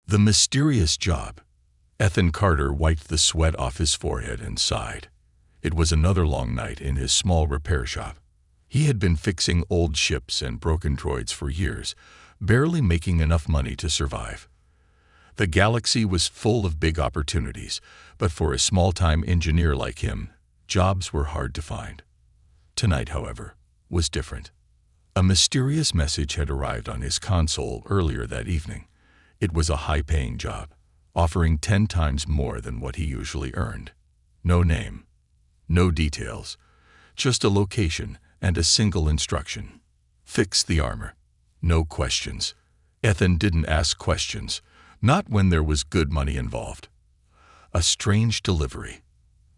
The mysterious job. Ethan Carter wiped the sweat off his forehead and sighed. It was another long night in his small repair shop. He had been fixing old ships and broken droids for years, barely making enough money to survive. The galaxy was full of big opportunities, but for a small-time engineer like him, jobs were hard to find. Tonight, however, was different. A mysterious message had arrived on his console earlier that evening. It was a high-paying job, offering 10 times more than what he usually earned. No name, no details, just a location and a single instruction. Fix the armor. No questions. Ethan didn't ask questions, not when there was good money involved. A strange delivery.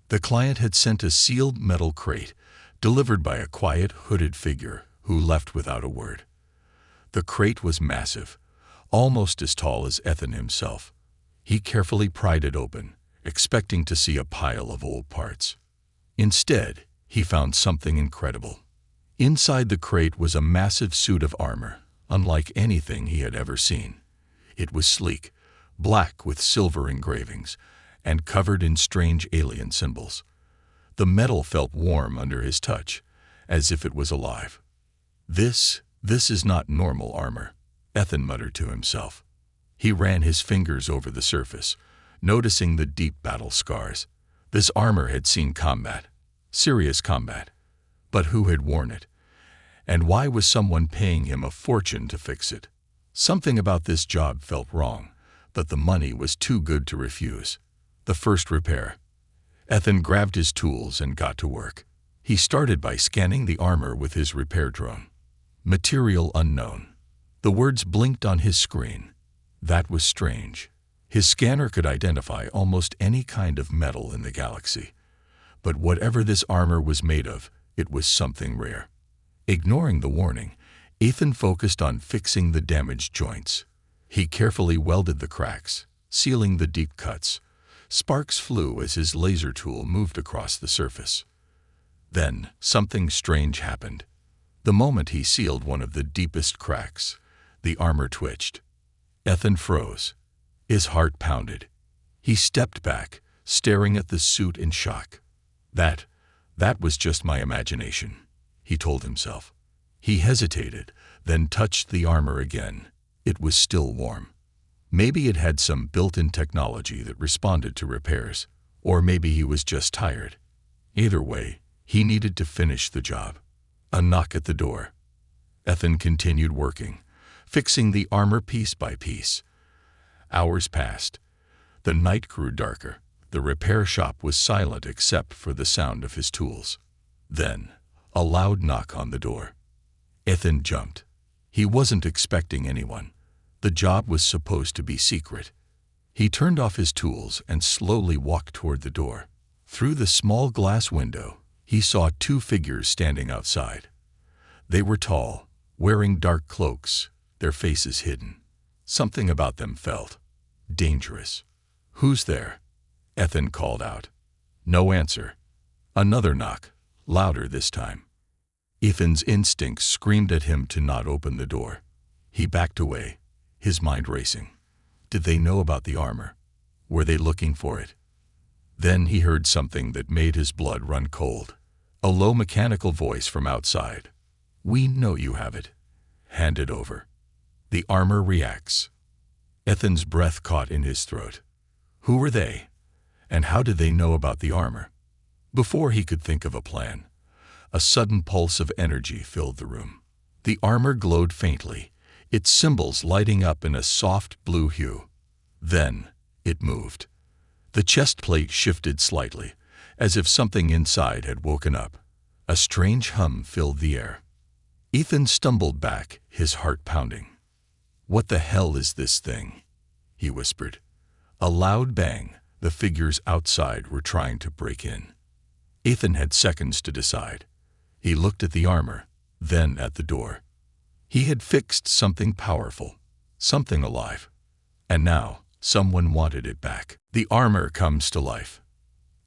The client had sent a sealed metal crate, delivered by a quiet, hooded figure who left without a word. The crate was massive, almost as tall as Ethan himself. He carefully pried it open, expecting to see a pile of old parts. Instead, he found something incredible. Inside the crate was a massive suit of armor, unlike anything he had ever seen. It was sleek, black with silver engravings, and covered in strange alien symbols. The metal felt warm under his touch, as if it was alive. This is not normal armor, Ethan muttered to himself. He ran his fingers over the surface, noticing the deep battle scars. This armor had seen combat, serious combat. But who had worn it? And why was someone paying him a fortune to fix it? Something about this job felt wrong, but the money was too good to refuse. The first repair. Ethan grabbed his tools and got to work. He started by scanning the armor with his repair drone. Material unknown. The words blinked on his screen. That was strange. His scanner could identify almost any kind of metal in the galaxy. But whatever this armor was made of, it was something rare. Ignoring the warning, Ethan focused on fixing the damaged joints. He carefully welded the cracks, sealing the deep cuts. Sparks flew as his laser tool moved across the surface. Then, something strange happened. The moment he sealed one of the deepest cracks, the armor twitched. Ethan froze. His heart pounded. He stepped back, staring at the suit in shock. That was just my imagination, he told himself. He hesitated, then touched the armor again. It was still warm. Maybe it had some built-in technology that responded to repairs, or maybe he was just tired. Either way, he needed to finish the job. A knock at the door. Ethan continued working, fixing the armor piece by piece. Hours passed. The night grew darker. The repair shop was silent except for the sound of his tools. Then, a loud knock on the door. Ethan jumped. He wasn't expecting anyone. The job was supposed to be secret. He turned off his tools and slowly walked toward the door. Through the small glass window, he saw 2 figures standing outside. They were tall, wearing dark cloaks, their faces hidden. Something about them felt dangerous. "Who's there?" Ethan called out. No answer. Another knock, louder this time. Ethan's instincts screamed at him to not open the door. He backed away, his mind racing. Did they know about the armor? Were they looking for it? Then he heard something that made his blood run cold. A low mechanical voice from outside. "We know you have it. Hand it over." The armor reacts. Ethan's breath caught in his throat. Who were they? And how did they know about the armor? Before he could think of a plan, a sudden pulse of energy filled the room. The armor glowed faintly, its symbols lighting up in a soft blue hue. Then it moved. The chest plate shifted slightly, as if something inside had woken up. A strange hum filled the air. Ethan stumbled back, his heart pounding. "What the hell is this thing?" he whispered. A loud bang. The figures outside were trying to break in. Ethan had seconds to decide. He looked at the armor, then at the door. He had fixed something powerful, something alive. And now, someone wanted it back. The armor comes to life.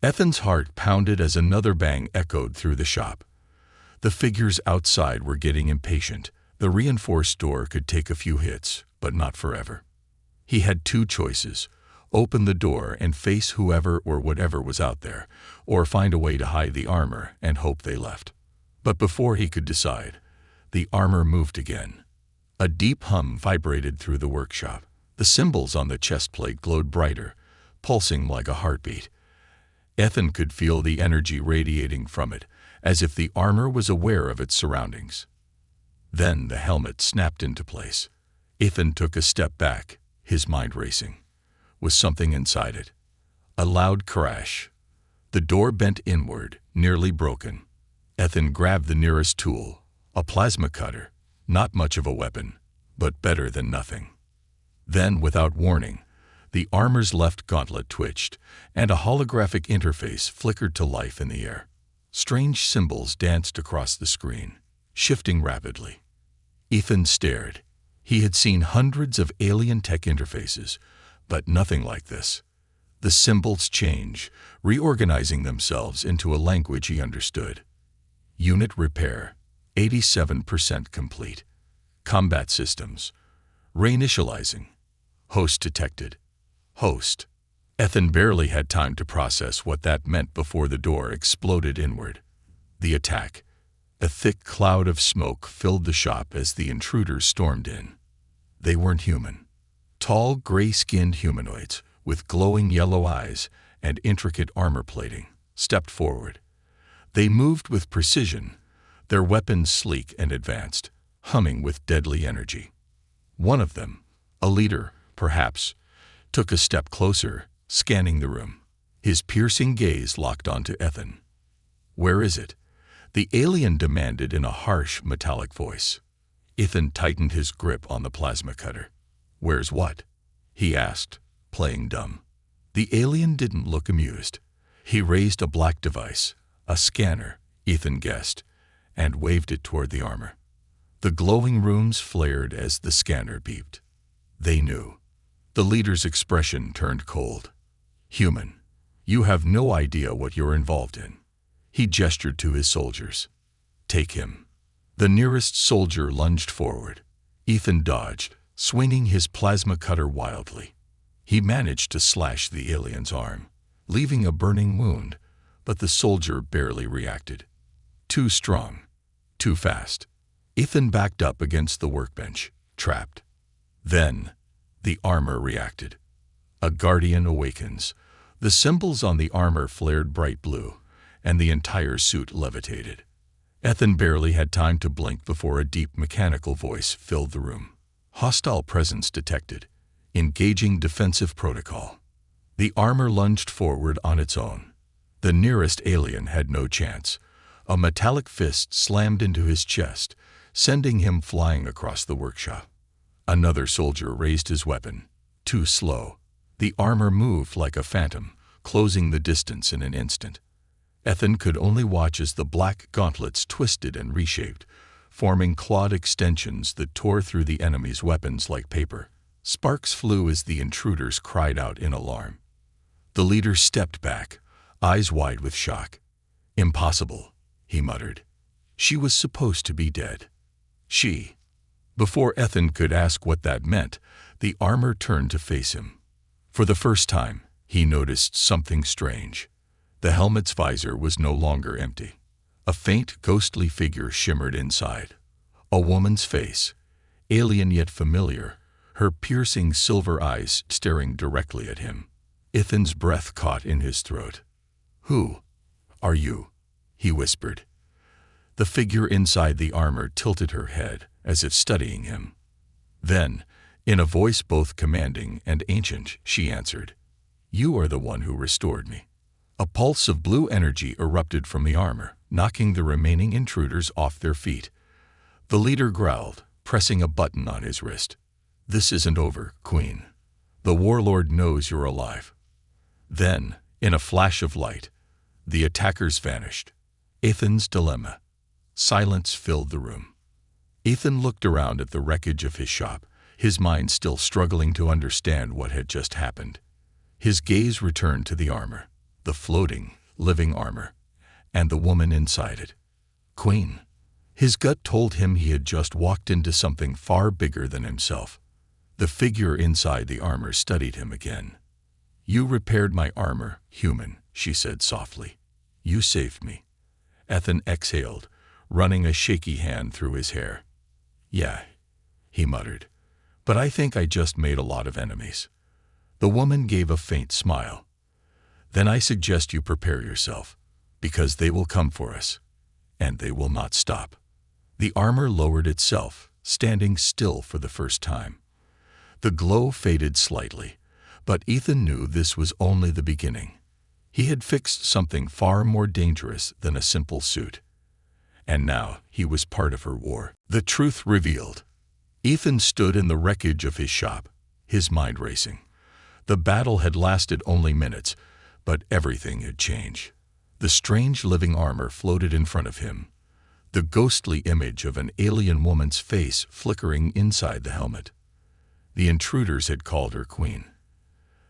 Ethan's heart pounded as another bang echoed through the shop. The figures outside were getting impatient. The reinforced door could take a few hits, but not forever. He had two choices: open the door and face whoever or whatever was out there, or find a way to hide the armor and hope they left. But before he could decide, the armor moved again. A deep hum vibrated through the workshop. The symbols on the chest plate glowed brighter, pulsing like a heartbeat. Ethan could feel the energy radiating from it, as if the armor was aware of its surroundings. Then the helmet snapped into place. Ethan took a step back, his mind racing. Was something inside it? A loud crash. The door bent inward, nearly broken. Ethan grabbed the nearest tool, a plasma cutter. Not much of a weapon, but better than nothing. Then, without warning, the armor's left gauntlet twitched, and a holographic interface flickered to life in the air. Strange symbols danced across the screen, shifting rapidly. Ethan stared. He had seen hundreds of alien tech interfaces, but nothing like this. The symbols change, reorganizing themselves into a language he understood. Unit repair, 87% complete. Combat systems, reinitializing. Host detected. Host. Ethan barely had time to process what that meant before the door exploded inward. The attack. A thick cloud of smoke filled the shop as the intruders stormed in. They weren't human. Tall, gray-skinned humanoids with glowing yellow eyes and intricate armor plating stepped forward. They moved with precision, their weapons sleek and advanced, humming with deadly energy. One of them, a leader, perhaps, took a step closer, scanning the room. His piercing gaze locked onto Ethan. "Where is it?" the alien demanded in a harsh, metallic voice. Ethan tightened his grip on the plasma cutter. "Where's what?" he asked, playing dumb. The alien didn't look amused. He raised a black device, a scanner, Ethan guessed, and waved it toward the armor. The glowing runes flared as the scanner beeped. They knew. The leader's expression turned cold. "Human, you have no idea what you're involved in." He gestured to his soldiers. "Take him." The nearest soldier lunged forward. Ethan dodged, swinging his plasma cutter wildly. He managed to slash the alien's arm, leaving a burning wound, but the soldier barely reacted. Too strong, too fast. Ethan backed up against the workbench, trapped. Then, the armor reacted. A guardian awakens. The symbols on the armor flared bright blue, and the entire suit levitated. Ethan barely had time to blink before a deep mechanical voice filled the room. "Hostile presence detected. Engaging defensive protocol." The armor lunged forward on its own. The nearest alien had no chance. A metallic fist slammed into his chest, sending him flying across the workshop. Another soldier raised his weapon. Too slow. The armor moved like a phantom, closing the distance in an instant. Ethan could only watch as the black gauntlets twisted and reshaped, forming clawed extensions that tore through the enemy's weapons like paper. Sparks flew as the intruders cried out in alarm. The leader stepped back, eyes wide with shock. "Impossible," he muttered. "She was supposed to be dead." She. Before Ethan could ask what that meant, the armor turned to face him. For the first time, he noticed something strange. The helmet's visor was no longer empty. A faint, ghostly figure shimmered inside. A woman's face, alien yet familiar, her piercing silver eyes staring directly at him. Ethan's breath caught in his throat. "Who are you?" he whispered. The figure inside the armor tilted her head, as if studying him. Then, in a voice both commanding and ancient, she answered, "You are the one who restored me." A pulse of blue energy erupted from the armor, knocking the remaining intruders off their feet. The leader growled, pressing a button on his wrist. "This isn't over, Queen. The warlord knows you're alive." Then, in a flash of light, the attackers vanished. Ethan's dilemma. Silence filled the room. Ethan looked around at the wreckage of his shop, his mind still struggling to understand what had just happened. His gaze returned to the armor, the floating, living armor, and the woman inside it. Queen. His gut told him he had just walked into something far bigger than himself. The figure inside the armor studied him again. "You repaired my armor, human," she said softly. "You saved me." Ethan exhaled, running a shaky hand through his hair. "Yeah," he muttered, "but I think I just made a lot of enemies." The woman gave a faint smile. "Then I suggest you prepare yourself, because they will come for us, and they will not stop." The armor lowered itself, standing still for the first time. The glow faded slightly, but Ethan knew this was only the beginning. He had fixed something far more dangerous than a simple suit. And now he was part of her war. The truth revealed. Ethan stood in the wreckage of his shop, his mind racing. The battle had lasted only minutes, but everything had changed. The strange living armor floated in front of him, the ghostly image of an alien woman's face flickering inside the helmet. The intruders had called her queen.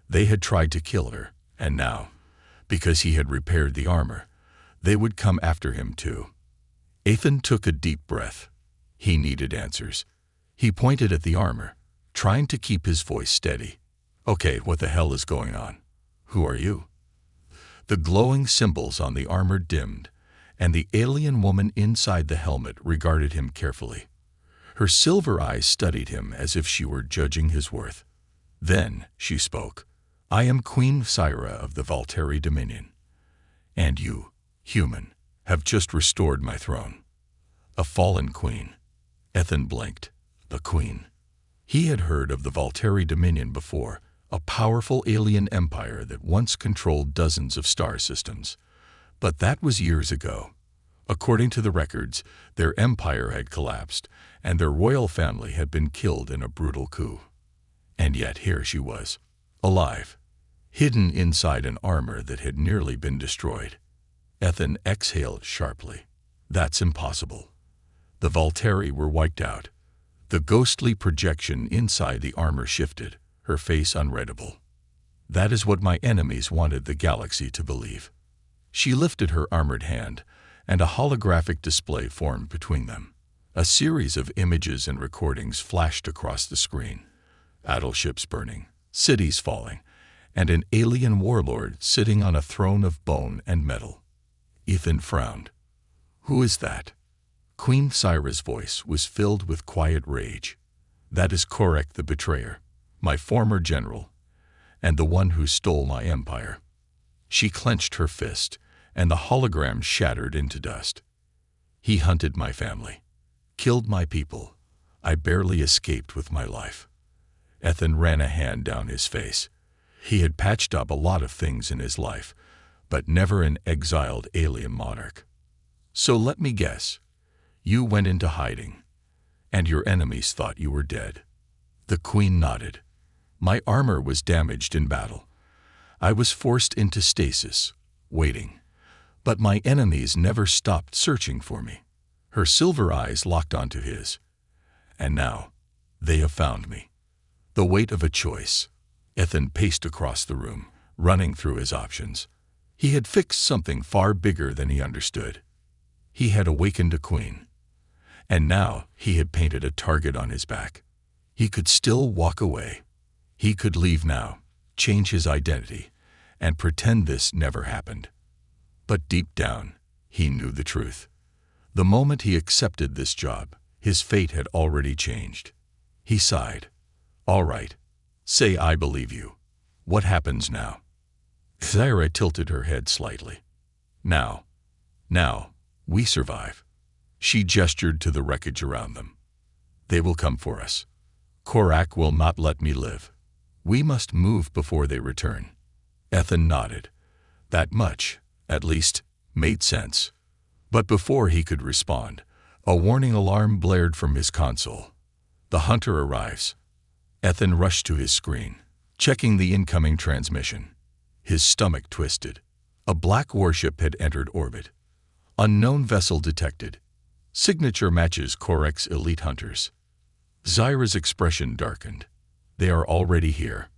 They had tried to kill her, and now, because he had repaired the armor, they would come after him too. Ethan took a deep breath. He needed answers. He pointed at the armor, trying to keep his voice steady. "Okay, what the hell is going on? Who are you?" The glowing symbols on the armor dimmed, and the alien woman inside the helmet regarded him carefully. Her silver eyes studied him as if she were judging his worth. Then she spoke. "I am Queen Syra of the Valteri Dominion. And you, human, have just restored my throne." A fallen queen. Ethan blinked. The queen. He had heard of the Valteri Dominion before, a powerful alien empire that once controlled dozens of star systems. But that was years ago. According to the records, their empire had collapsed, and their royal family had been killed in a brutal coup. And yet here she was, alive, hidden inside an armor that had nearly been destroyed. Ethan exhaled sharply. That's impossible. The Valteri were wiped out. The ghostly projection inside the armor shifted, her face unreadable. "That is what my enemies wanted the galaxy to believe." She lifted her armored hand, and a holographic display formed between them. A series of images and recordings flashed across the screen. Battleships burning, cities falling, and an alien warlord sitting on a throne of bone and metal. Ethan frowned. "Who is that?" Queen Syra's voice was filled with quiet rage. "That is Korek the Betrayer, my former general, and the one who stole my empire." She clenched her fist, and the hologram shattered into dust. "He hunted my family, killed my people. I barely escaped with my life." Ethan ran a hand down his face. He had patched up a lot of things in his life, but never an exiled alien monarch. "So let me guess. You went into hiding, and your enemies thought you were dead." The queen nodded. "My armor was damaged in battle. I was forced into stasis, waiting. But my enemies never stopped searching for me." Her silver eyes locked onto his. "And now, they have found me." The weight of a choice. Ethan paced across the room, running through his options. He had fixed something far bigger than he understood. He had awakened a queen. And now he had painted a target on his back. He could still walk away. He could leave now, change his identity, and pretend this never happened. But deep down, he knew the truth. The moment he accepted this job, his fate had already changed. He sighed. "All right. Say I believe you. What happens now?" Syra tilted her head slightly. Now, we survive." She gestured to the wreckage around them. "They will come for us. Korek will not let me live. We must move before they return." Ethan nodded. That much, at least, made sense. But before he could respond, a warning alarm blared from his console. "The hunter arrives." Ethan rushed to his screen, checking the incoming transmission. His stomach twisted. A black warship had entered orbit. Unknown vessel detected. Signature matches Korek's elite hunters. Zyra's expression darkened. "They are already here."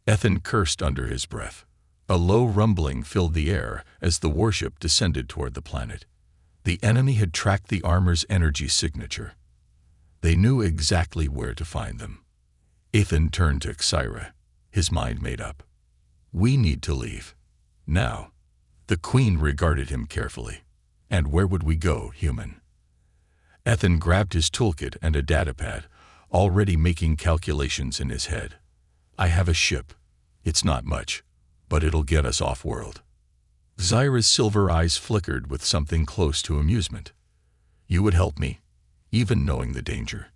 Ethan cursed under his breath. A low rumbling filled the air as the warship descended toward the planet. The enemy had tracked the armor's energy signature. They knew exactly where to find them. Ethan turned to Xyra, his mind made up. We need to leave. Now. The Queen regarded him carefully. And where would we go, human? Ethan grabbed his toolkit and a datapad, already making calculations in his head. I have a ship. It's not much, but it'll get us off-world. Xyra's silver eyes flickered with something close to amusement. You would help me, even knowing the danger.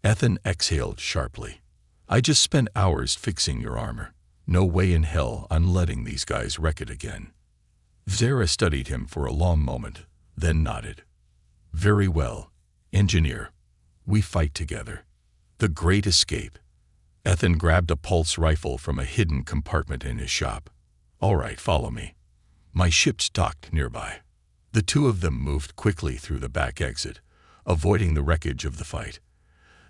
Ethan exhaled sharply. I just spent hours fixing your armor. No way in hell I'm letting these guys wreck it again. Xyra studied him for a long moment, then nodded. Very well, engineer. We fight together. The Great Escape. Ethan grabbed a pulse rifle from a hidden compartment in his shop. All right, follow me. My ship's docked nearby. The two of them moved quickly through the back exit, avoiding the wreckage of the fight.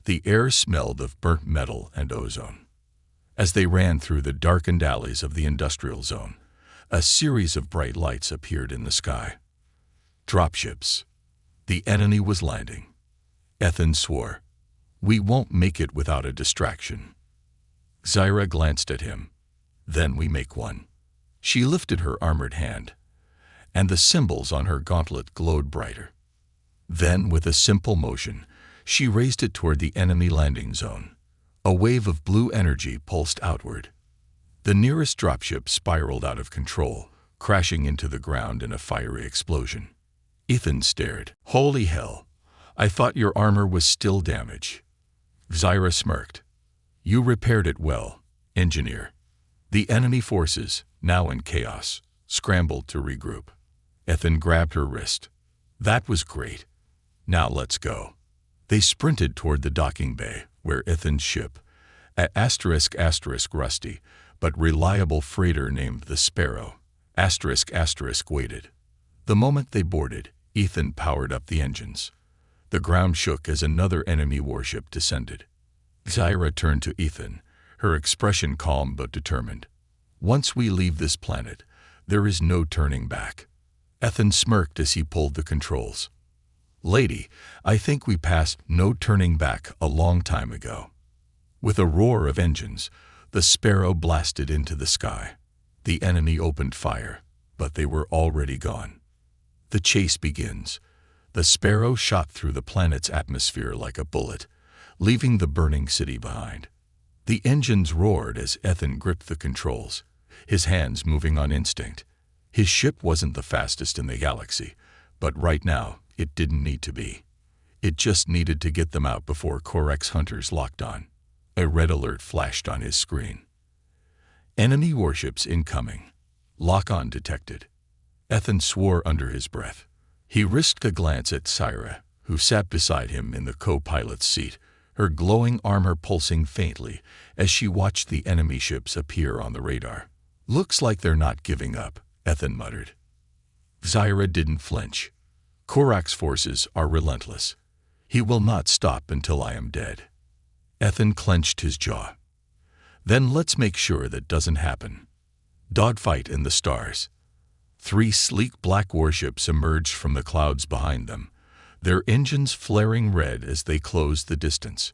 The air smelled of burnt metal and ozone. As they ran through the darkened alleys of the industrial zone, a series of bright lights appeared in the sky. Dropships. The enemy was landing. Ethan swore. We won't make it without a distraction. Xyra glanced at him. Then we make one. She lifted her armored hand, and the symbols on her gauntlet glowed brighter. Then, with a simple motion, she raised it toward the enemy landing zone. A wave of blue energy pulsed outward. The nearest dropship spiraled out of control, crashing into the ground in a fiery explosion. Ethan stared. Holy hell! I thought your armor was still damaged. Xyra smirked. You repaired it well, engineer. The enemy forces, now in chaos, scrambled to regroup. Ethan grabbed her wrist. That was great. Now let's go. They sprinted toward the docking bay, where Ethan's ship, a *** rusty, but reliable freighter named the Sparrow, *** waited. The moment they boarded, Ethan powered up the engines. The ground shook as another enemy warship descended. Xyra turned to Ethan, her expression calm but determined. Once we leave this planet, there is no turning back. Ethan smirked as he pulled the controls. Lady, I think we passed no turning back a long time ago. With a roar of engines, the Sparrow blasted into the sky. The enemy opened fire, but they were already gone. The chase begins. The Sparrow shot through the planet's atmosphere like a bullet, leaving the burning city behind. The engines roared as Ethan gripped the controls, his hands moving on instinct. His ship wasn't the fastest in the galaxy, but right now it didn't need to be. It just needed to get them out before Corex hunters locked on. A red alert flashed on his screen. Enemy warships incoming. Lock-on detected. Ethan swore under his breath. He risked a glance at Xyra, who sat beside him in the co-pilot's seat, her glowing armor pulsing faintly as she watched the enemy ships appear on the radar. Looks like they're not giving up, Ethan muttered. Xyra didn't flinch. Korak's forces are relentless. He will not stop until I am dead. Ethan clenched his jaw. Then let's make sure that doesn't happen. Dogfight in the stars. 3 sleek black warships emerged from the clouds behind them, their engines flaring red as they closed the distance.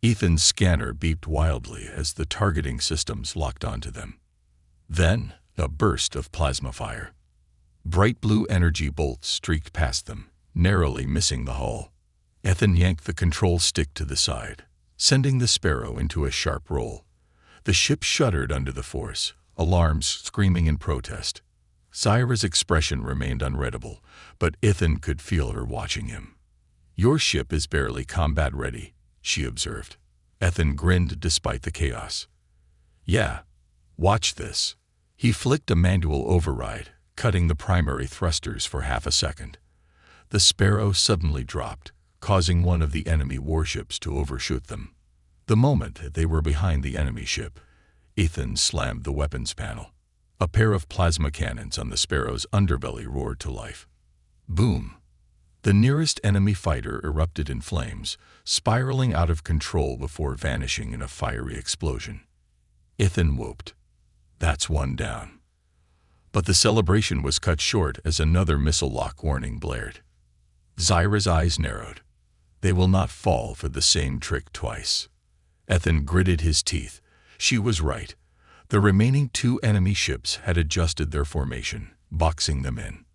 Ethan's scanner beeped wildly as the targeting systems locked onto them. Then, a burst of plasma fire. Bright blue energy bolts streaked past them, narrowly missing the hull. Ethan yanked the control stick to the side, sending the Sparrow into a sharp roll. The ship shuddered under the force, alarms screaming in protest. Xyra's expression remained unreadable, but Ethan could feel her watching him. Your ship is barely combat ready, she observed. Ethan grinned despite the chaos. Yeah, watch this. He flicked a manual override, cutting the primary thrusters for half a second. The Sparrow suddenly dropped, causing one of the enemy warships to overshoot them. The moment they were behind the enemy ship, Ethan slammed the weapons panel. A pair of plasma cannons on the Sparrow's underbelly roared to life. Boom! The nearest enemy fighter erupted in flames, spiraling out of control before vanishing in a fiery explosion. Ethan whooped. That's one down. But the celebration was cut short as another missile lock warning blared. Xyra's eyes narrowed. They will not fall for the same trick twice. Ethan gritted his teeth. She was right. The remaining 2 enemy ships had adjusted their formation, boxing them in.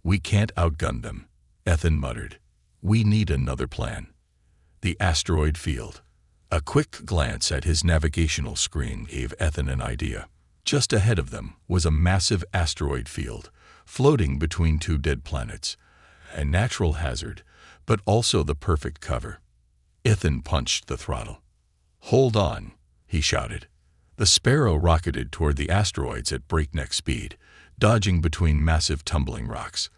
"We can't outgun them," Ethan muttered. "We need another plan." The asteroid field. A quick glance at his navigational screen gave Ethan an idea. Just ahead of them was a massive asteroid field, floating between 2 dead planets. A natural hazard, but also the perfect cover. Ethan punched the throttle. "Hold on," he shouted. The Sparrow rocketed toward the asteroids at breakneck speed, dodging between massive tumbling rocks.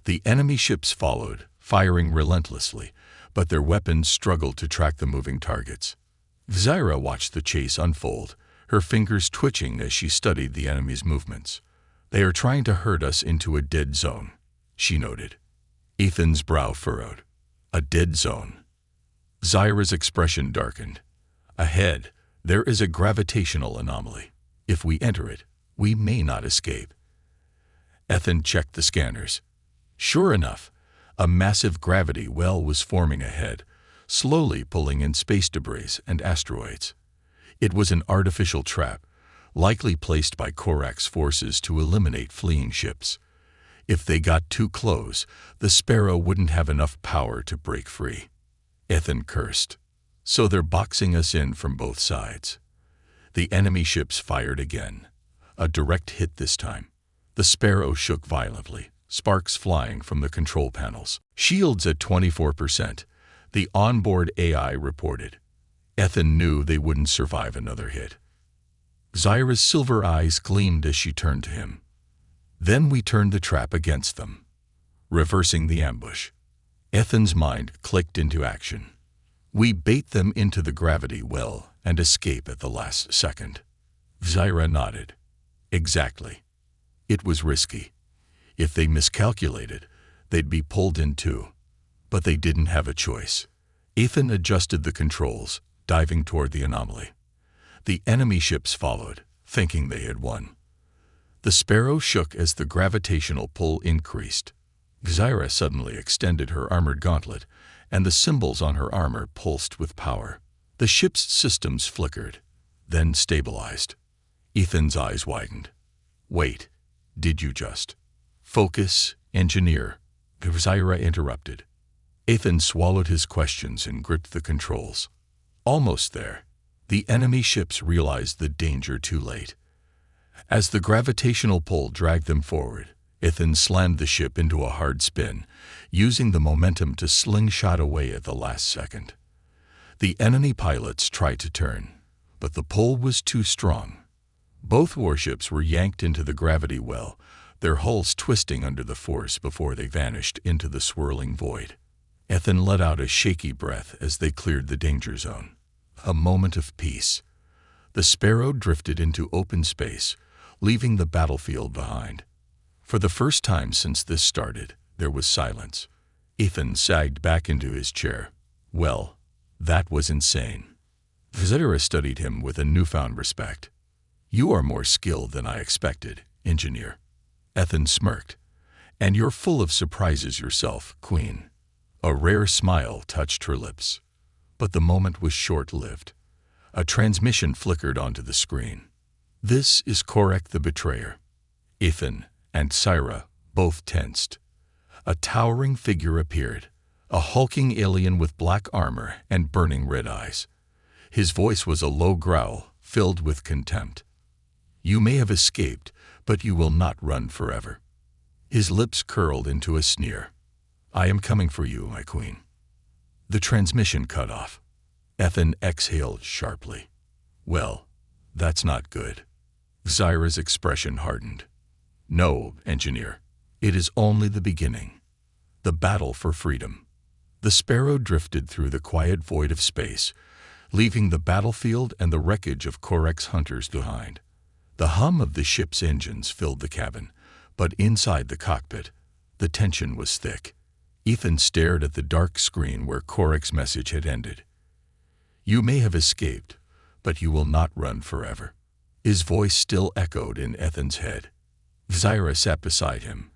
The enemy ships followed, firing relentlessly, but their weapons struggled to track the moving targets. Zyra watched the chase unfold, her fingers twitching as she studied the enemy's movements. "They are trying to herd us into a dead zone," she noted. Ethan's brow furrowed. "A dead zone." Zyra's expression darkened. "Ahead, there is a gravitational anomaly. If we enter it, we may not escape." Ethan checked the scanners. Sure enough, a massive gravity well was forming ahead, slowly pulling in space debris and asteroids. It was an artificial trap, likely placed by Korak's forces to eliminate fleeing ships. If they got too close, the Sparrow wouldn't have enough power to break free. Ethan cursed. "So they're boxing us in from both sides." The enemy ships fired again. A direct hit this time. The Sparrow shook violently, sparks flying from the control panels. "Shields at 24%, the onboard AI reported." Ethan knew they wouldn't survive another hit. Zyra's silver eyes gleamed as she turned to him. "Then we turned the trap against them, reversing the ambush." Ethan's mind clicked into action. "We bait them into the gravity well and escape at the last second." Zyra nodded. "Exactly. It was risky. If they miscalculated, they'd be pulled in too. But they didn't have a choice." Ethan adjusted the controls, diving toward the anomaly. The enemy ships followed, thinking they had won. The Sparrow shook as the gravitational pull increased. Zyra suddenly extended her armored gauntlet, and the symbols on her armor pulsed with power. The ship's systems flickered, then stabilized. Ethan's eyes widened. "Wait, did you just—" "Focus, engineer," Zyra interrupted. Ethan swallowed his questions and gripped the controls. Almost there. The enemy ships realized the danger too late. As the gravitational pull dragged them forward, Ethan slammed the ship into a hard spin, using the momentum to slingshot away at the last second. The enemy pilots tried to turn, but the pull was too strong. Both warships were yanked into the gravity well, their hulls twisting under the force before they vanished into the swirling void. Ethan let out a shaky breath as they cleared the danger zone. A moment of peace. The Sparrow drifted into open space, leaving the battlefield behind. For the first time since this started, there was silence. Ethan sagged back into his chair. "Well, that was insane." Zyra studied him with a newfound respect. "You are more skilled than I expected, engineer." Ethan smirked. "And you're full of surprises yourself, Queen." A rare smile touched her lips. But the moment was short-lived. A transmission flickered onto the screen. "This is Korak the Betrayer." Ethan and Zyra both tensed. A towering figure appeared, a hulking alien with black armor and burning red eyes. His voice was a low growl, filled with contempt. "You may have escaped, but you will not run forever." His lips curled into a sneer. "I am coming for you, my queen." The transmission cut off. Ethan exhaled sharply. "Well, that's not good." Zyra's expression hardened. "No, engineer. It is only the beginning. The battle for freedom." The Sparrow drifted through the quiet void of space, leaving the battlefield and the wreckage of Korak's hunters behind. The hum of the ship's engines filled the cabin, but inside the cockpit, the tension was thick. Ethan stared at the dark screen where Korak's message had ended. "You may have escaped, but you will not run forever." His voice still echoed in Ethan's head. Zyra sat beside him.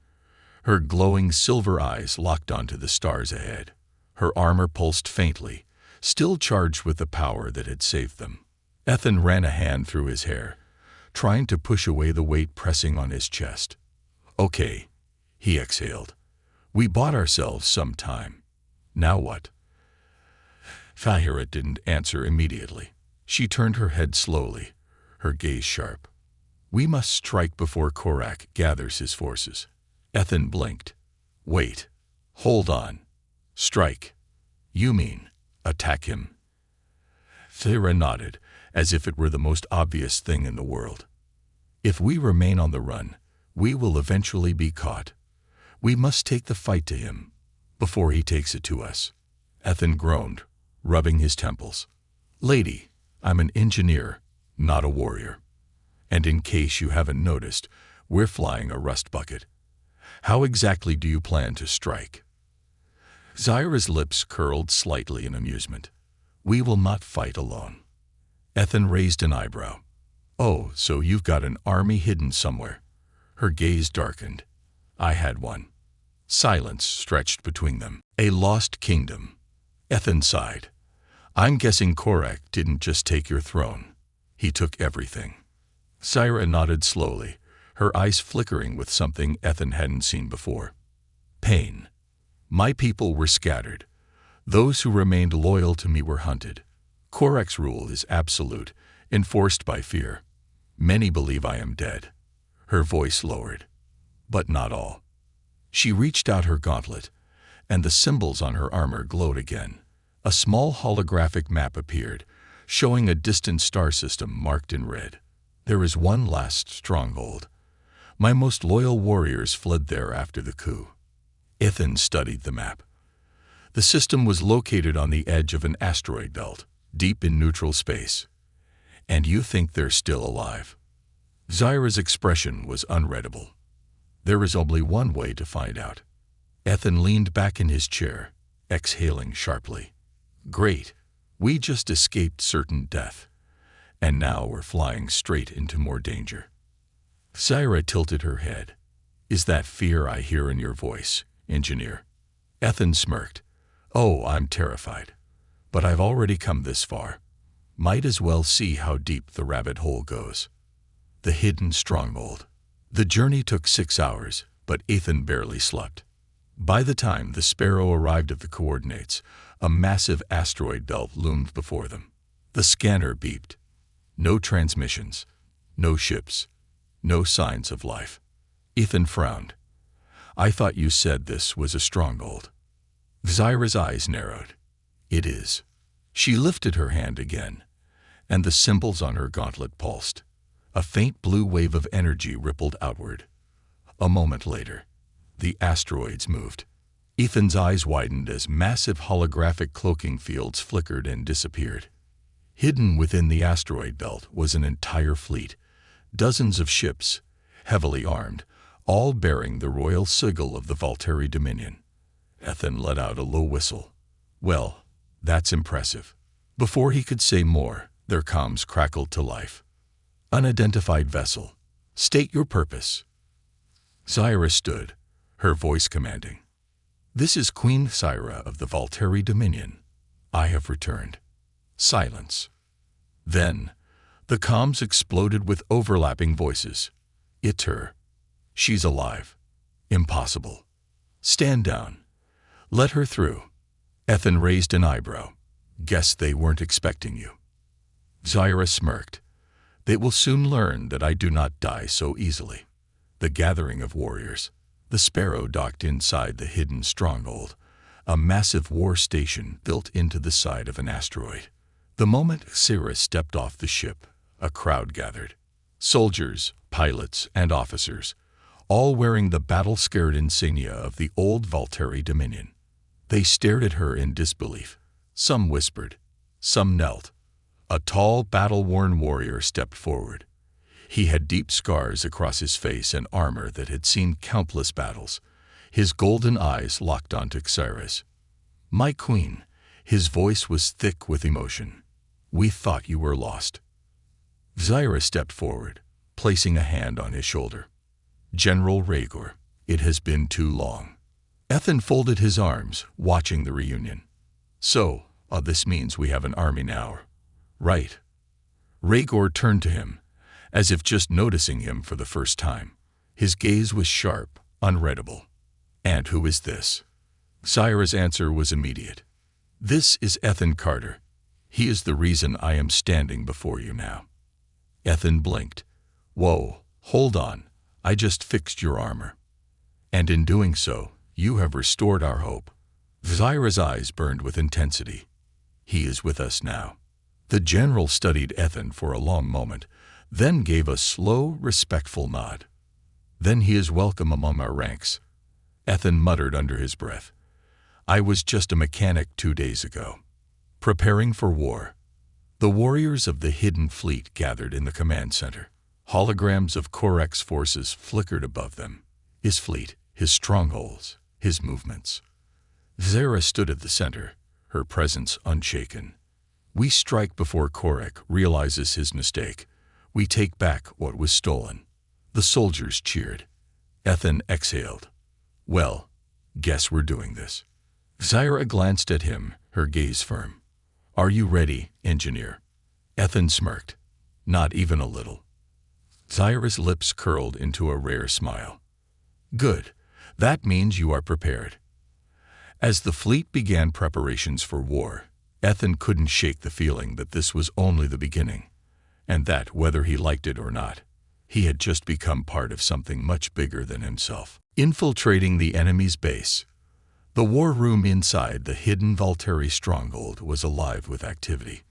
Her glowing silver eyes locked onto the stars ahead. Her armor pulsed faintly, still charged with the power that had saved them. Ethan ran a hand through his hair, trying to push away the weight pressing on his chest. "Okay," he exhaled. "We bought ourselves some time. Now what?" Fahira didn't answer immediately. She turned her head slowly, her gaze sharp. "We must strike before Korak gathers his forces." Ethan blinked. "Wait. Hold on. Strike. You mean attack him?" Fahira nodded, as if it were the most obvious thing in the world. "If we remain on the run, we will eventually be caught. We must take the fight to him before he takes it to us." Ethan groaned, rubbing his temples. "Lady, I'm an engineer, not a warrior. And in case you haven't noticed, we're flying a rust bucket. How exactly do you plan to strike?" Zyra's lips curled slightly in amusement. "We will not fight alone." Ethan raised an eyebrow. "Oh, so you've got an army hidden somewhere." Her gaze darkened. "I had one." Silence stretched between them. "A lost kingdom." Ethan sighed. "I'm guessing Korak didn't just take your throne. He took everything." Zyra nodded slowly, her eyes flickering with something Ethan hadn't seen before. "Pain. My people were scattered. Those who remained loyal to me were hunted. Korak's rule is absolute, enforced by fear. Many believe I am dead." Her voice lowered. "But not all." She reached out her gauntlet, and the symbols on her armor glowed again. A small holographic map appeared, showing a distant star system marked in red. "There is one last stronghold. My most loyal warriors fled there after the coup." Ethan studied the map. The system was located on the edge of an asteroid belt, deep in neutral space. "And you think they're still alive?" Zyra's expression was unreadable. "There is only one way to find out." Ethan leaned back in his chair, exhaling sharply. "Great. We just escaped certain death. And now we're flying straight into more danger." Zyra tilted her head. "Is that fear I hear in your voice, engineer?" Ethan smirked. "Oh, I'm terrified. But I've already come this far. Might as well see how deep the rabbit hole goes." The hidden stronghold. The journey took 6 hours, but Ethan barely slept. By the time the Sparrow arrived at the coordinates, a massive asteroid belt loomed before them. The scanner beeped. No transmissions, no ships, no signs of life. Ethan frowned. "I thought you said this was a stronghold." Zyra's eyes narrowed. "It is." She lifted her hand again, and the symbols on her gauntlet pulsed. A faint blue wave of energy rippled outward. A moment later, the asteroids moved. Ethan's eyes widened as massive holographic cloaking fields flickered and disappeared. Hidden within the asteroid belt was an entire fleet, dozens of ships, heavily armed, all bearing the royal sigil of the Valtteri Dominion. Ethan let out a low whistle. "Well, that's impressive." Before he could say more, their comms crackled to life. "Unidentified vessel. State your purpose." Zyra stood, her voice commanding. "This is Queen Zyra of the Valtteri Dominion. I have returned." Silence. Then, the comms exploded with overlapping voices. "It's her. She's alive. Impossible. Stand down. Let her through." Ethan raised an eyebrow. "Guess they weren't expecting you." Zyra smirked. "They will soon learn that I do not die so easily." The gathering of warriors. The Sparrow docked inside the hidden stronghold, a massive war station built into the side of an asteroid. The moment Zyra stepped off the ship, a crowd gathered. Soldiers, pilots, and officers, all wearing the battle-scared insignia of the old Valtteri Dominion. They stared at her in disbelief. Some whispered, some knelt. A tall, battle-worn warrior stepped forward. He had deep scars across his face and armor that had seen countless battles. His golden eyes locked onto Zyra's. "My queen," his voice was thick with emotion. "We thought you were lost." Zyra stepped forward, placing a hand on his shoulder. "General Rhaegor, it has been too long." Ethan folded his arms, watching the reunion. "So, Oh, this means we have an army now. Right. Rhaegor turned to him, as if just noticing him for the first time. His gaze was sharp, unreadable. And who is this? Zyra's answer was immediate. This is Ethan Carter. He is the reason I am standing before you now. Ethan blinked. Whoa, hold on. I just fixed your armor. And in doing so, you have restored our hope. Zyra's eyes burned with intensity. He is with us now. The general studied Ethan for a long moment, then gave a slow, respectful nod. Then he is welcome among our ranks. Ethan muttered under his breath. I was just a mechanic 2 days ago. Preparing for war. The warriors of the Hidden Fleet gathered in the command center. Holograms of Korek's forces flickered above them. His fleet, his strongholds, his movements. Zyra stood at the center, her presence unshaken. We strike before Korek realizes his mistake. We take back what was stolen. The soldiers cheered. Ethan exhaled. Well, guess we're doing this. Zyra glanced at him, her gaze firm. Are you ready, engineer? Ethan smirked. Not even a little. Zyra's lips curled into a rare smile. Good. That means you are prepared. As the fleet began preparations for war, Ethan couldn't shake the feeling that this was only the beginning, and that, whether he liked it or not, he had just become part of something much bigger than himself. Infiltrating the enemy's base. The war room inside the hidden Valteri stronghold was alive with activity.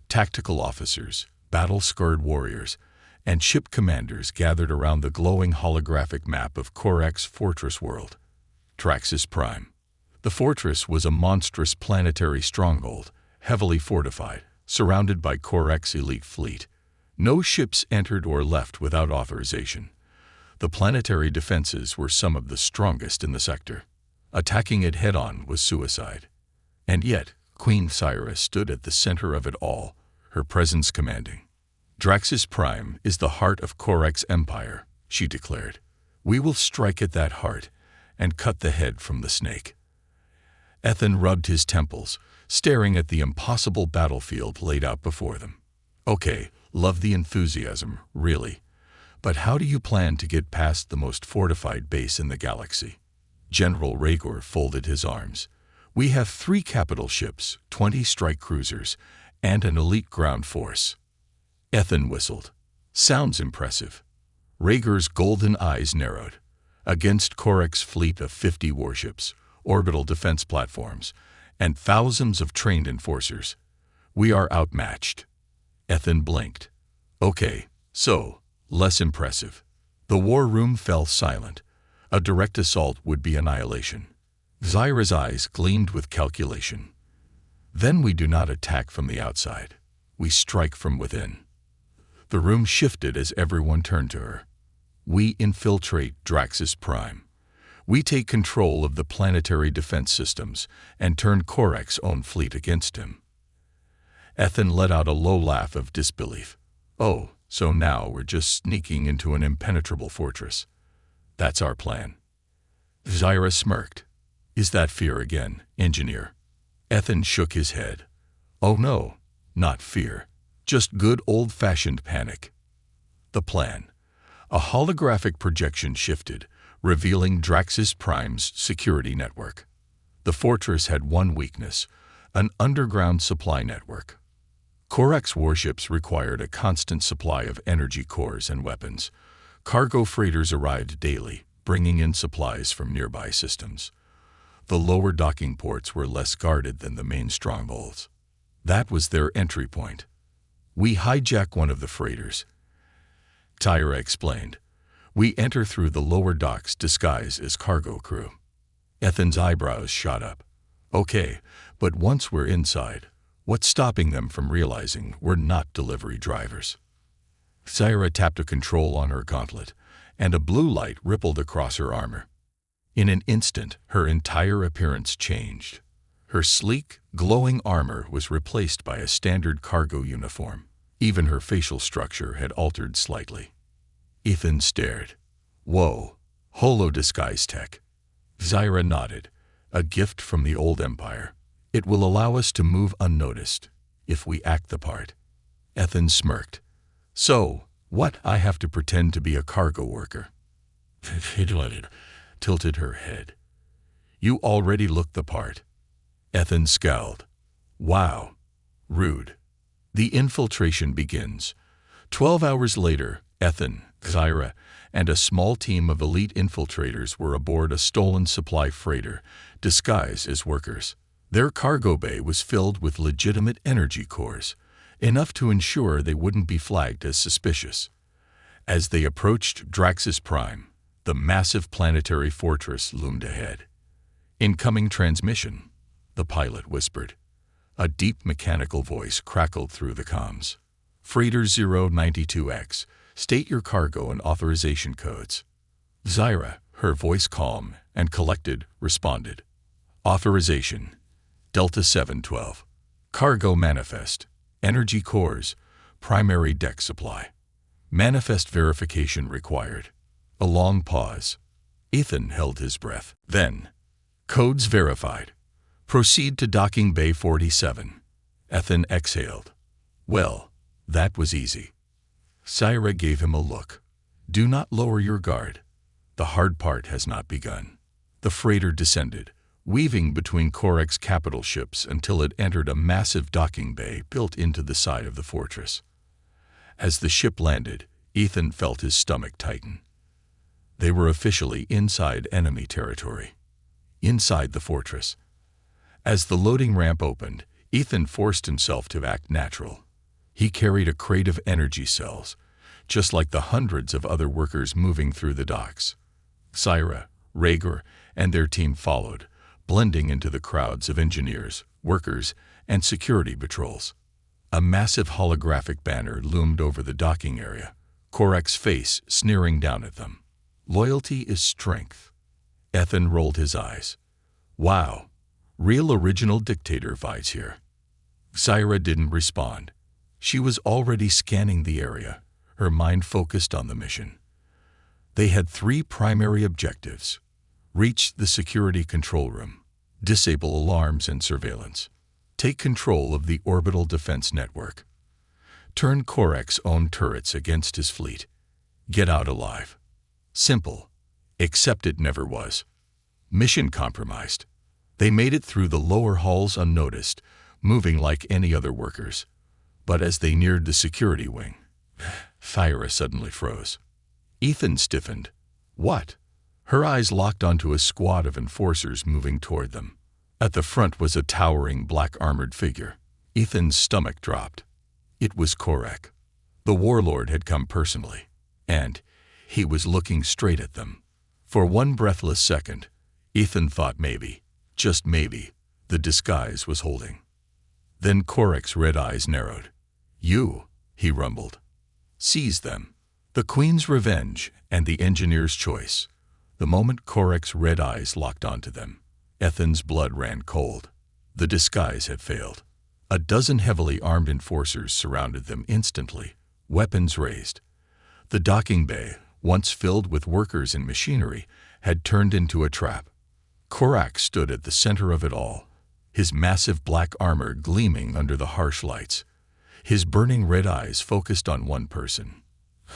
Tactical officers, battle-scarred warriors, and ship commanders gathered around the glowing holographic map of Korek's fortress world, Traxxas Prime. The fortress was a monstrous planetary stronghold, heavily fortified, surrounded by Korek's elite fleet. No ships entered or left without authorization. The planetary defenses were some of the strongest in the sector. Attacking it head-on was suicide. And yet, Queen Zyra stood at the center of it all, her presence commanding. Traxxas Prime is the heart of Korek's empire, she declared. We will strike at that heart and cut the head from the snake. Ethan rubbed his temples, staring at the impossible battlefield laid out before them. Okay, love the enthusiasm, really. But how do you plan to get past the most fortified base in the galaxy? General Rhaegor folded his arms. We have 3 capital ships, 20 strike cruisers, and an elite ground force. Ethan whistled. Sounds impressive. Rhaegor's golden eyes narrowed. Against Korek's fleet of 50 warships, orbital defense platforms, and thousands of trained enforcers, we are outmatched. Ethan blinked. Okay, so, less impressive. The war room fell silent. A direct assault would be annihilation. Zyra's eyes gleamed with calculation. Then we do not attack from the outside. We strike from within. The room shifted as everyone turned to her. We infiltrate Traxxas Prime. We take control of the planetary defense systems and turn Korek's own fleet against him. Ethan let out a low laugh of disbelief. Oh, so now we're just sneaking into an impenetrable fortress. That's our plan. Zyra smirked. Is that fear again, engineer? Ethan shook his head. Oh no, not fear. Just good old-fashioned panic. The plan. A holographic projection shifted, revealing Traxxas Prime's security network. The fortress had one weakness, an underground supply network. Korek's warships required a constant supply of energy cores and weapons. Cargo freighters arrived daily, bringing in supplies from nearby systems. The lower docking ports were less guarded than the main strongholds. That was their entry point. We hijack one of the freighters. Tyra explained. We enter through the lower docks disguised as cargo crew. Ethan's eyebrows shot up. Okay, but once we're inside, what's stopping them from realizing we're not delivery drivers? Zyra tapped a control on her gauntlet, and a blue light rippled across her armor. In an instant, her entire appearance changed. Her sleek, glowing armor was replaced by a standard cargo uniform. Even her facial structure had altered slightly. Ethan stared. Whoa, holo disguise tech. Zyra nodded. A gift from the old empire. It will allow us to move unnoticed, if we act the part. Ethan smirked. So, what? I have to pretend to be a cargo worker. Hidlett tilted her head. You already look the part. Ethan scowled. Wow. Rude. The infiltration begins. 12 hours later, Ethan, Zyra, and a small team of elite infiltrators were aboard a stolen supply freighter, disguised as workers. Their cargo bay was filled with legitimate energy cores, enough to ensure they wouldn't be flagged as suspicious. As they approached Draxus Prime, the massive planetary fortress loomed ahead. Incoming transmission, the pilot whispered. A deep mechanical voice crackled through the comms. Freighter 092X, state your cargo and authorization codes. Zyra, her voice calm and collected, responded. Authorization, Delta 712. Cargo manifest, energy cores, primary deck supply. Manifest verification required. A long pause. Ethan held his breath. Then, codes verified. Proceed to docking bay 47. Ethan exhaled. Well, that was easy. Zyra gave him a look. Do not lower your guard. The hard part has not begun. The freighter descended, weaving between Korek's capital ships until it entered a massive docking bay built into the side of the fortress. As the ship landed, Ethan felt his stomach tighten. They were officially inside enemy territory. Inside the fortress. As the loading ramp opened, Ethan forced himself to act natural. He carried a crate of energy cells, just like the hundreds of other workers moving through the docks. Zyra, Rhaegar, and their team followed, blending into the crowds of engineers, workers, and security patrols. A massive holographic banner loomed over the docking area, Korek's face sneering down at them. Loyalty is strength. Ethan rolled his eyes. Wow, real original dictator vibes here. Zyra didn't respond. She was already scanning the area, her mind focused on the mission. They had 3 primary objectives. Reach the security control room, disable alarms and surveillance, take control of the orbital defense network, turn Korek's own turrets against his fleet, get out alive. Simple, except it never was. Mission compromised. They made it through the lower halls unnoticed, moving like any other workers. But as they neared the security wing, Zyra suddenly froze. Ethan stiffened. What? Her eyes locked onto a squad of enforcers moving toward them. At the front was a towering black-armored figure. Ethan's stomach dropped. It was Korek. The warlord had come personally, and he was looking straight at them. For one breathless second, Ethan thought maybe, just maybe, the disguise was holding. Then Korek's red eyes narrowed. You, he rumbled. Seize them. The Queen's revenge and the engineer's choice. The moment Korek's red eyes locked onto them, Ethan's blood ran cold. The disguise had failed. A dozen heavily armed enforcers surrounded them instantly, weapons raised. The docking bay, once filled with workers and machinery, had turned into a trap. Korek stood at the center of it all, his massive black armor gleaming under the harsh lights. His burning red eyes focused on one person,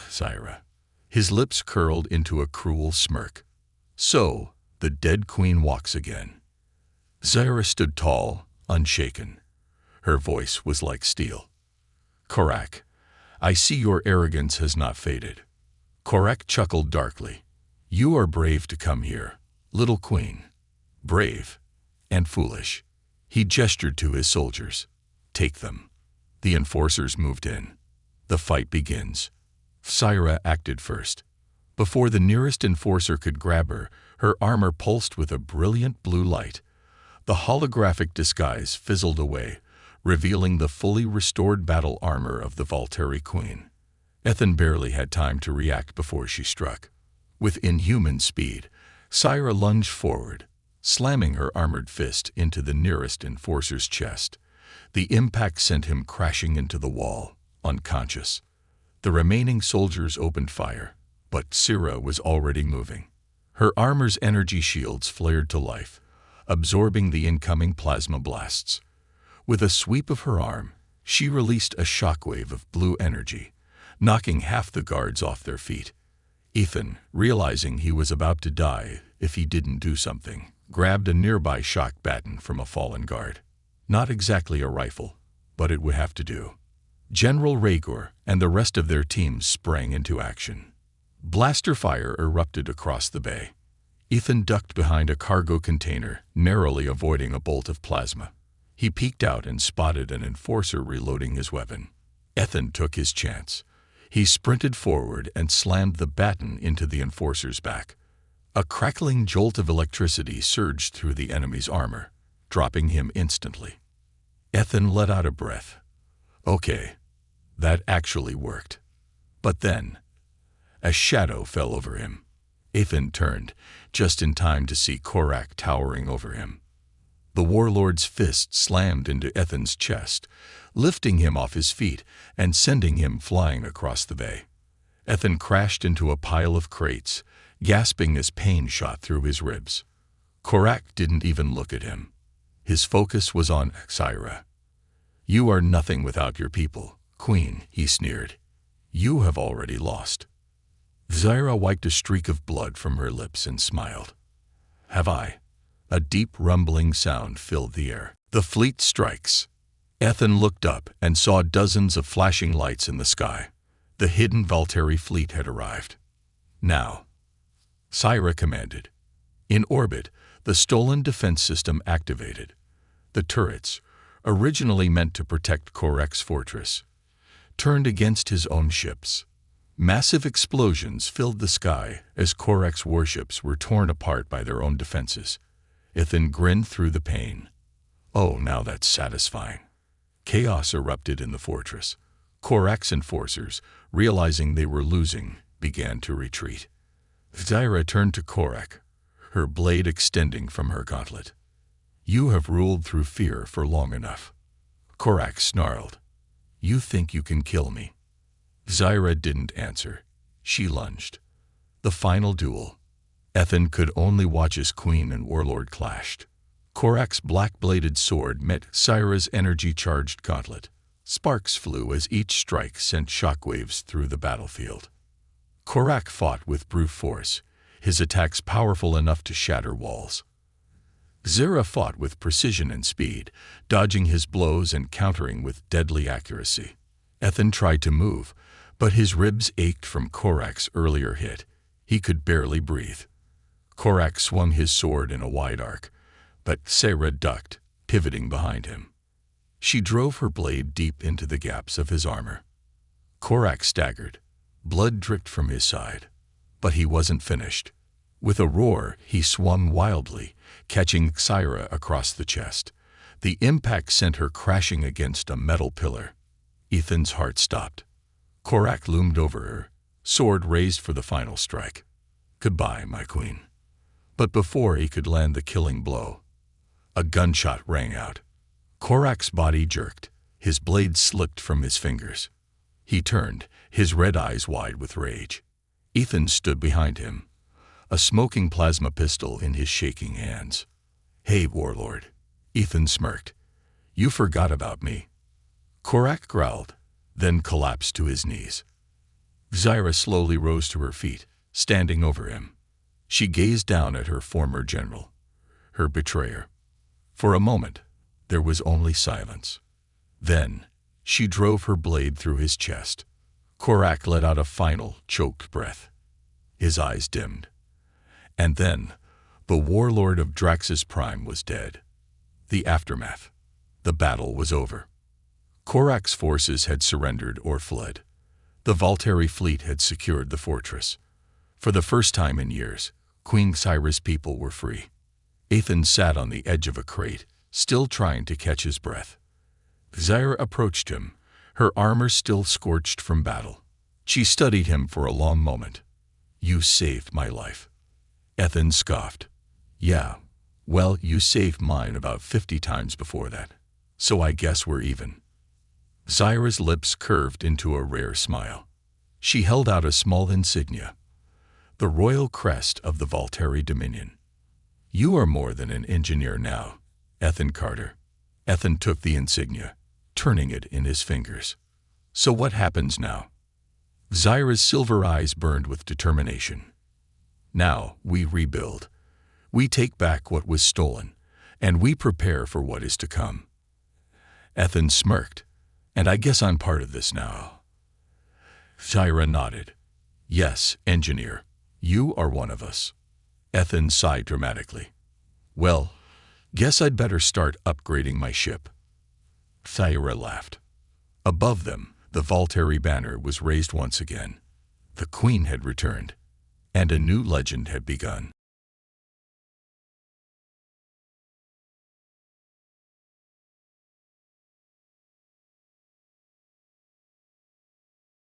Zyra. His lips curled into a cruel smirk. So, the dead queen walks again. Zyra stood tall, unshaken. Her voice was like steel. Korek, I see your arrogance has not faded. Korek chuckled darkly. You are brave to come here, little queen. Brave and foolish. He gestured to his soldiers. Take them. The enforcers moved in. The fight begins. Zyra acted first. Before the nearest enforcer could grab her, her armor pulsed with a brilliant blue light. The holographic disguise fizzled away, revealing the fully restored battle armor of the Valtteri Queen. Ethan barely had time to react before she struck. With inhuman speed, Zyra lunged forward, slamming her armored fist into the nearest enforcer's chest. The impact sent him crashing into the wall, unconscious. The remaining soldiers opened fire, but Zyra was already moving. Her armor's energy shields flared to life. absorbing the incoming plasma blasts. With a sweep of her arm, she released a shockwave of blue energy, knocking half the guards off their feet. Ethan, realizing he was about to die if he didn't do something, grabbed a nearby shock baton from a fallen guard. Not exactly a rifle, but it would have to do. General Rhaegar and the rest of their teams sprang into action. Blaster fire erupted across the bay. Ethan ducked behind a cargo container, narrowly avoiding a bolt of plasma. He peeked out and spotted an enforcer reloading his weapon. Ethan took his chance. He sprinted forward and slammed the baton into the enforcer's back. A crackling jolt of electricity surged through the enemy's armor, dropping him instantly. Ethan let out a breath. Okay, that actually worked. But then, a shadow fell over him. Ethan turned, just in time to see Korak towering over him. The warlord's fist slammed into Ethan's chest, lifting him off his feet and sending him flying across the bay. Ethan crashed into a pile of crates, gasping as pain shot through his ribs. Korak didn't even look at him. His focus was on Syra. "You are nothing without your people, Queen," he sneered. "You have already lost." Syra wiped a streak of blood from her lips and smiled. "Have I?" A deep rumbling sound filled the air. "The fleet strikes." Ethan looked up and saw dozens of flashing lights in the sky. The hidden Valtteri fleet had arrived. "Now," Syra commanded. In orbit, the stolen defense system activated. The turrets, originally meant to protect Korak's fortress, turned against his own ships. Massive explosions filled the sky as Korak's warships were torn apart by their own defenses. Ethan grinned through the pain. "Oh, now that's satisfying." Chaos erupted in the fortress. Korak's enforcers, realizing they were losing, began to retreat. Syra turned to Korak, her blade extending from her gauntlet. "You have ruled through fear for long enough." Korak snarled. "You think you can kill me?" Syra didn't answer. She lunged. The final duel. Ethan could only watch as Queen and Warlord clashed. Korak's black-bladed sword met Syra's energy-charged gauntlet. Sparks flew as each strike sent shockwaves through the battlefield. Korak fought with brute force, his attacks powerful enough to shatter walls. Syra fought with precision and speed, dodging his blows and countering with deadly accuracy. Ethan tried to move, but his ribs ached from Korak's earlier hit. He could barely breathe. Korak swung his sword in a wide arc, but Syra ducked, pivoting behind him. She drove her blade deep into the gaps of his armor. Korak staggered. Blood dripped from his side. But he wasn't finished. With a roar, he swung wildly, catching Syra across the chest. The impact sent her crashing against a metal pillar. Ethan's heart stopped. Korak loomed over her, sword raised for the final strike. "Goodbye, my queen." But before he could land the killing blow, a gunshot rang out. Korak's body jerked, his blade slipped from his fingers. He turned, his red eyes wide with rage. Ethan stood behind him, a smoking plasma pistol in his shaking hands. "Hey, Warlord," Ethan smirked. "You forgot about me." Korak growled, then collapsed to his knees. Syra slowly rose to her feet, standing over him. She gazed down at her former general, her betrayer. For a moment, there was only silence. Then, she drove her blade through his chest. Korak let out a final, choked breath. His eyes dimmed. And then, the warlord of Draxus Prime was dead. The aftermath. The battle was over. Korak's forces had surrendered or fled. The Valtteri fleet had secured the fortress. For the first time in years, Queen Syra's people were free. Ethan sat on the edge of a crate, still trying to catch his breath. Syra approached him, her armor still scorched from battle. She studied him for a long moment. "You saved my life." Ethan scoffed. "Yeah, well, you saved mine about 50 times before that, so I guess we're even." Syra's lips curved into a rare smile. She held out a small insignia, the royal crest of the Valtteri Dominion. You are more than an engineer now, Ethan Carter. Ethan took the insignia, turning it in his fingers. So what happens now? Zyra's silver eyes burned with determination. Now we rebuild. We take back what was stolen, and we prepare for what is to come. Ethan smirked. And I guess I'm part of this now. Zyra nodded. Yes, engineer. You are one of us. Ethan sighed dramatically. Well, guess I'd better start upgrading my ship. Zyra laughed. Above them, the Volteri banner was raised once again. The Queen had returned, and a new legend had begun.